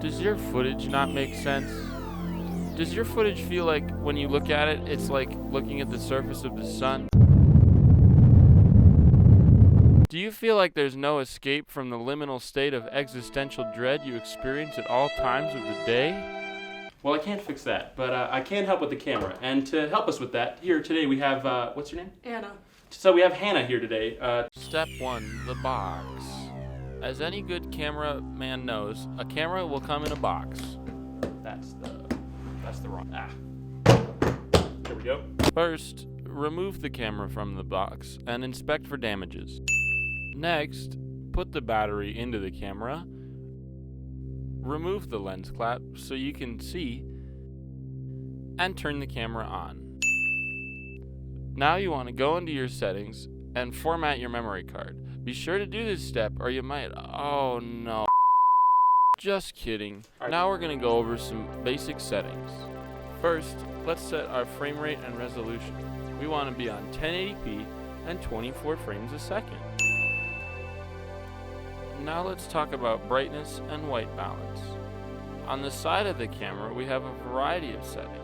Does your footage not make sense? Does your footage feel like when you look at it, it's like looking at the surface of the sun? Do you feel like there's no escape from the liminal state of existential dread you experience at all times of the day? Well, I can't fix that, but I can help with the camera. And to help us with that, here today we have, what's your name? Anna. So we have Hannah here today. Step 1, the box. As any good cameraman knows, a camera will come in a box. That's the wrong, There we go. First, remove the camera from the box and inspect for damages. Next, put the battery into the camera. Remove the lens flap so you can see, and turn the camera on. Now you want to go into your settings and format your memory card. Be sure to do this step or you might, oh no. Just kidding. Now we're going to go over some basic settings. First, let's set our frame rate and resolution. We want to be on 1080p and 24 frames a second. Now let's talk about brightness and white balance. On the side of the camera, we have a variety of settings.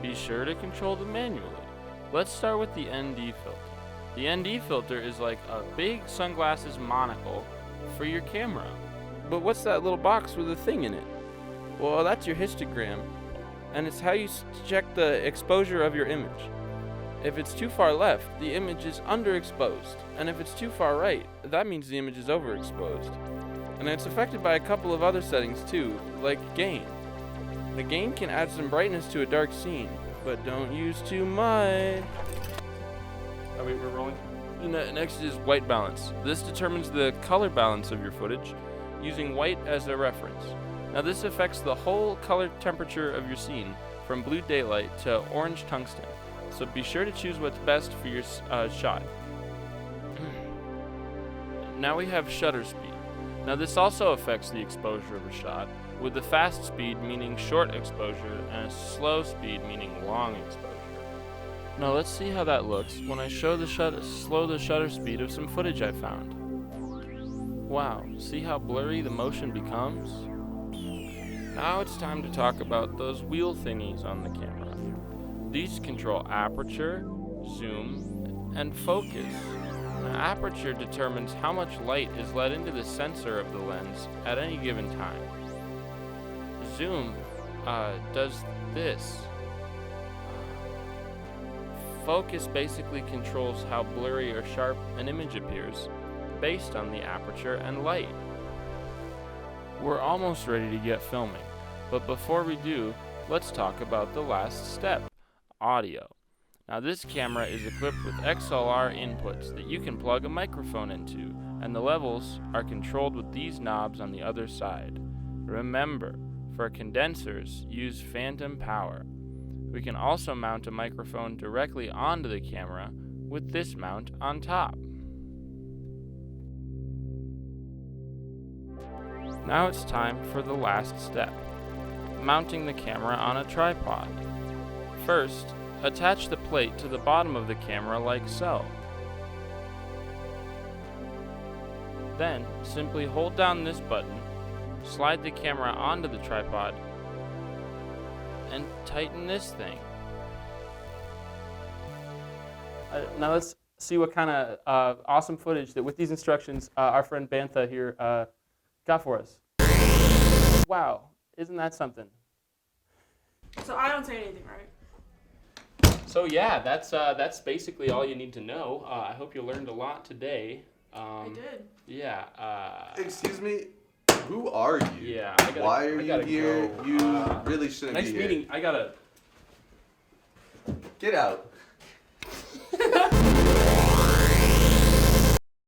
Be sure to control them manually. Let's start with the ND filter. The ND filter is like a big sunglasses monocle for your camera. But what's that little box with a thing in it? Well, that's your histogram, and it's how you check the exposure of your image. If it's too far left, the image is underexposed, and if it's too far right, that means the image is overexposed. And it's affected by a couple of other settings too, like gain. The gain can add some brightness to a dark scene, but don't use too much. Oh wait, we're rolling? Next is white balance. This determines the color balance of your footage, using white as a reference. Now this affects the whole color temperature of your scene, from blue daylight to orange tungsten. So be sure to choose what's best for your shot. Now we have shutter speed. Now this also affects the exposure of a shot, with the fast speed meaning short exposure and a slow speed meaning long exposure. Now let's see how that looks when I slow the shutter speed of some footage I found. Wow, see how blurry the motion becomes? Now it's time to talk about those wheel thingies on the camera. These control aperture, zoom, and focus. Now, aperture determines how much light is let into the sensor of the lens at any given time. Zoom does this. Focus basically controls how blurry or sharp an image appears, based on the aperture and light. We're almost ready to get filming, but before we do, let's talk about the last step, audio. Now this camera is equipped with XLR inputs that you can plug a microphone into, and the levels are controlled with these knobs on the other side. Remember, for condensers, use phantom power. We can also mount a microphone directly onto the camera with this mount on top. Now it's time for the last step, mounting the camera on a tripod. First, attach the plate to the bottom of the camera like so. Then, simply hold down this button, slide the camera onto the tripod, and tighten this thing. Now let's see what kind of awesome footage that with these instructions our friend Bantha here got for us. Wow, isn't that something? So I don't say anything, right? So yeah, that's basically all you need to know. I hope you learned a lot today. I did. Yeah. Excuse me, who are you? Yeah. Why are you here? Go. You really shouldn't be next here. meeting, I gotta. Get out.